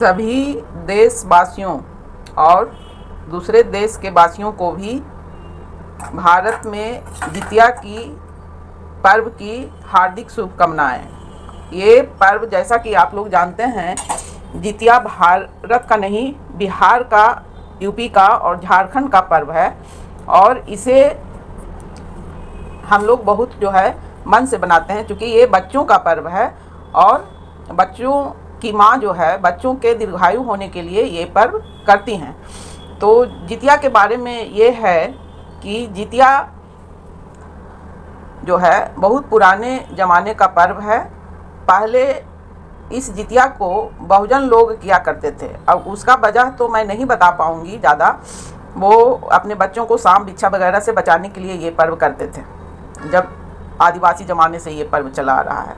सभी देशवासियों और दूसरे देश के वासियों को भी भारत में जितिया की पर्व की हार्दिक शुभकामनाएं। ये पर्व जैसा कि आप लोग जानते हैं, जितिया भारत का नहीं, बिहार का, यूपी का और झारखंड का पर्व है और इसे हम लोग बहुत जो है मन से बनाते हैं, क्योंकि ये बच्चों का पर्व है और बच्चों की माँ जो है बच्चों के दीर्घायु होने के लिए ये पर्व करती हैं। तो जितिया के बारे में ये है कि जितिया जो है बहुत पुराने ज़माने का पर्व है। पहले इस जितिया को बहुजन लोग किया करते थे। अब उसका वजह तो मैं नहीं बता पाऊँगी ज़्यादा। वो अपने बच्चों को सांप बिच्छा वगैरह से बचाने के लिए ये पर्व करते थे, जब आदिवासी ज़माने से ये पर्व चला आ रहा है।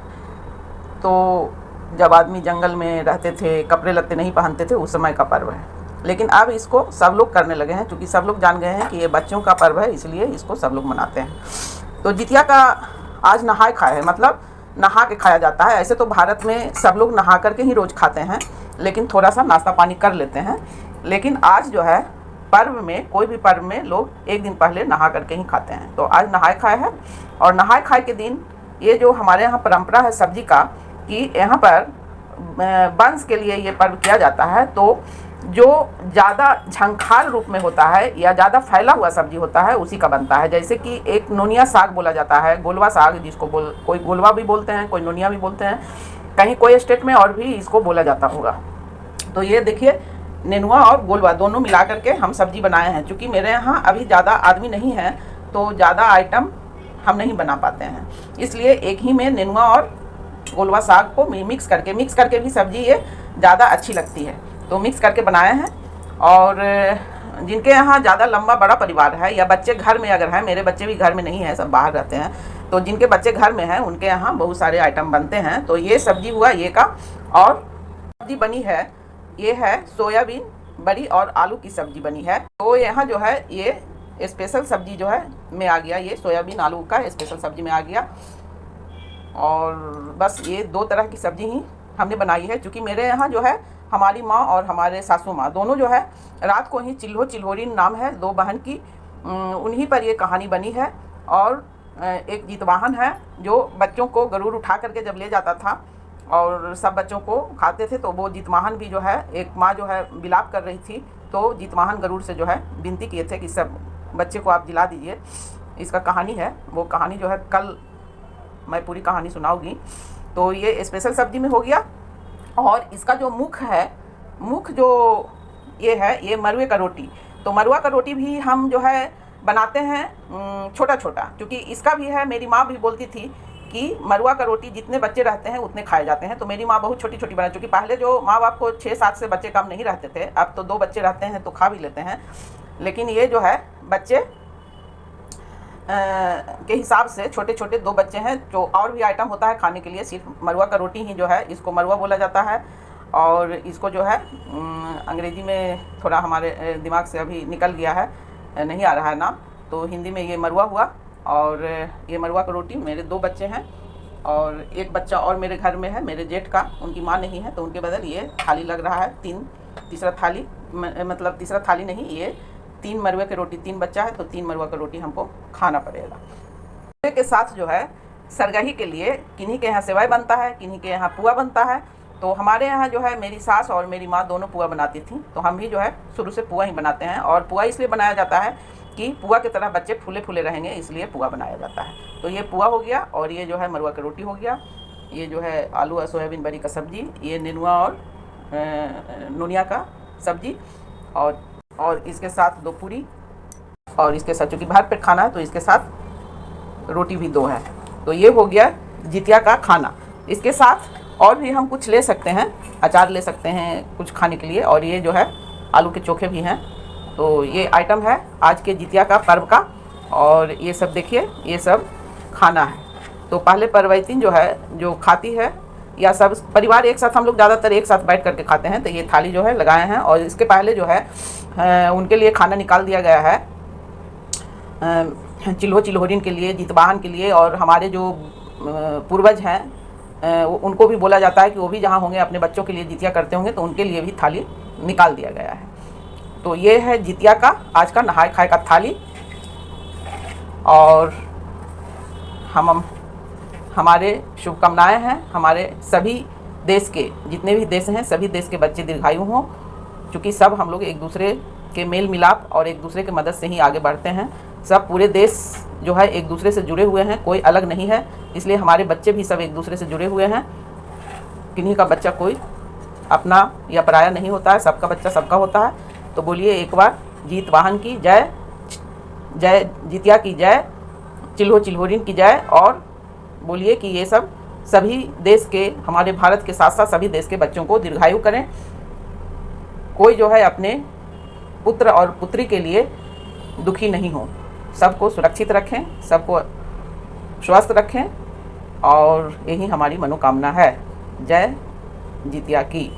तो जब आदमी जंगल में रहते थे, कपड़े लत्ते नहीं पहनते थे, उस समय का पर्व है। लेकिन अब इसको सब लोग करने लगे हैं, क्योंकि सब लोग जान गए हैं कि ये बच्चों का पर्व है, इसलिए इसको सब लोग मनाते हैं। तो जितिया का आज नहाए खाए है, मतलब नहा के खाया जाता है। ऐसे तो भारत में सब लोग नहा करके ही रोज़ खाते हैं, लेकिन थोड़ा सा नाश्ता पानी कर लेते हैं। लेकिन आज जो है पर्व में, कोई भी पर्व में लोग एक दिन पहले नहा करके ही खाते हैं। तो आज नहाए खाए है और नहाए खाए के दिन ये जो हमारे यहाँ परंपरा है सब्जी का, कि यहाँ पर वंश के लिए ये पर्व किया जाता है। तो जो ज़्यादा झंखार रूप में होता है या ज़्यादा फैला हुआ सब्जी होता है, उसी का बनता है। जैसे कि एक नोनिया साग बोला जाता है, गोलवा साग, जिसको कोई गोलवा भी बोलते हैं, कोई नोनिया भी बोलते हैं, कहीं कोई स्टेट में और भी इसको बोला जाता होगा। तो ये देखिए, नेनुआ और गोलवा दोनों मिला करके हम सब्जी बनाए हैं। चूँकि मेरे यहाँ अभी ज़्यादा आदमी नहीं हैं, तो ज़्यादा आइटम हम नहीं बना पाते हैं, इसलिए एक ही में नेनुआ और गोलवा साग को मिक्स करके भी सब्जी ये ज़्यादा अच्छी लगती है। तो मिक्स करके बनाए हैं। और जिनके यहाँ ज़्यादा लंबा बड़ा परिवार है या बच्चे घर में अगर हैं, मेरे बच्चे भी घर में नहीं हैं, सब बाहर रहते हैं, तो जिनके बच्चे घर में हैं उनके यहाँ बहुत सारे आइटम बनते हैं। तो ये सब्जी हुआ ये का। और सब्जी बनी है, ये है सोयाबीन बड़ी और आलू की सब्जी बनी है। तो यहाँ जो है ये स्पेशल सब्जी जो है में आ गया, ये सोयाबीन आलू का स्पेशल सब्जी में आ गया। और बस ये दो तरह की सब्जी ही हमने बनाई है, क्योंकि मेरे यहाँ जो है हमारी माँ और हमारे सासू माँ दोनों जो है रात को ही चिल्होरी नाम है दो बहन की, उन्हीं पर ये कहानी बनी है। और एक जीतवाहन है जो बच्चों को गरुड़ उठा करके जब ले जाता था और सब बच्चों को खाते थे, तो वो जीतवाहन भी जो है, एक माँ जो है विलाप कर रही थी, तो जीतवाहन गरुड़ से जो है विनती किए थे कि सब बच्चे को आप जिला दीजिए। इसका कहानी है, वो कहानी जो है कल मैं पूरी कहानी सुनाऊंगी। तो ये स्पेशल सब्जी में हो गया। और इसका जो मुख है, मुख जो ये है, ये मरुए का रोटी। तो मरुआ का रोटी भी हम जो है बनाते हैं छोटा छोटा, क्योंकि इसका भी है। मेरी माँ भी बोलती थी कि मरुआ का रोटी जितने बच्चे रहते हैं उतने खाए जाते हैं। तो मेरी माँ बहुत छोटी छोटी बना, चूँकि पहले जो माँ बाप को 6-7 से बच्चे कम नहीं रहते थे, अब तो 2 बच्चे रहते हैं तो खा भी लेते हैं। लेकिन ये जो है बच्चे के हिसाब से छोटे छोटे 2 बच्चे हैं, जो और भी आइटम होता है खाने के लिए, सिर्फ मरुआ का रोटी ही जो है इसको मरुआ बोला जाता है। और इसको जो है अंग्रेज़ी में थोड़ा हमारे दिमाग से अभी निकल गया है, नहीं आ रहा है नाम, तो हिंदी में ये मरुआ हुआ। और ये मरुआ का रोटी, मेरे 2 बच्चे हैं और एक बच्चा और मेरे घर में है, मेरे जेठ का, उनकी माँ नहीं है, तो उनके बदल ये थाली लग रहा है। तीसरा थाली, मतलब तीसरा थाली नहीं, ये 3 मरुए की रोटी, 3 बच्चा है तो 3 मरुआ की रोटी हमको खाना पड़ेगा। मरुए के साथ जो है सरगही के लिए किन्हीं के यहाँ सेवई बनता है, किन्हीं के यहाँ पुआ बनता है। तो हमारे यहाँ जो है मेरी सास और मेरी माँ दोनों पुआ बनाती थी, तो हम भी जो है शुरू से पुआ ही बनाते हैं। और पुआ इसलिए बनाया जाता है कि पुआ की तरह बच्चे फूले फूले रहेंगे, इसलिए पुआ बनाया जाता है। तो ये पुआ हो गया और ये जो है मरुआ की रोटी हो गया। ये जो है आलू और सोयाबीन बड़ी का सब्जी, ये नेनुआ और नोनिया का सब्जी, और इसके साथ 2 पूरी, और इसके साथ चूँकि भर पेट खाना है तो इसके साथ रोटी भी 2 है। तो ये हो गया जितिया का खाना। इसके साथ और भी हम कुछ ले सकते हैं, अचार ले सकते हैं कुछ खाने के लिए, और ये जो है आलू के चोखे भी हैं। तो ये आइटम है आज के जितिया का पर्व का। और ये सब देखिए, ये सब खाना है। तो पहले पर्वैतीन जो है, जो खाती है, या सब परिवार एक साथ, हम लोग ज़्यादातर एक साथ बैठ करके खाते हैं। तो ये थाली जो है लगाए हैं, और इसके पहले जो है उनके लिए खाना निकाल दिया गया है, चिल्होरिन के लिए, जितवाहन के लिए। और हमारे जो पूर्वज हैं उनको भी बोला जाता है कि वो भी जहाँ होंगे अपने बच्चों के लिए जितिया करते होंगे तो उनके लिए भी थाली निकाल दिया गया है। तो ये है जितिया का आज का नहाय खाए का थाली। और हमारे शुभकामनाएं हैं हमारे सभी देश के, जितने भी देश हैं सभी देश के बच्चे दीर्घायु हों, क्योंकि सब हम लोग एक दूसरे के मेल मिलाप और एक दूसरे की मदद से ही आगे बढ़ते हैं। सब पूरे देश जो है एक दूसरे से जुड़े हुए हैं, कोई अलग नहीं है, इसलिए हमारे बच्चे भी सब एक दूसरे से जुड़े हुए हैं। किन्हीं का बच्चा कोई अपना या पराया नहीं होता है, सबका बच्चा सबका होता है। तो बोलिए एक बार जीत वाहन की जय, जय जितिया की जय, चिल्हो चिल्होरिन की जय। और बोलिए कि ये सब सभी देश के, हमारे भारत के साथ साथ सभी देश के बच्चों को दीर्घायु करें। कोई जो है अपने पुत्र और पुत्री के लिए दुखी नहीं हो, सबको सुरक्षित रखें, सबको स्वस्थ रखें, और यही हमारी मनोकामना है। जय जितिया की।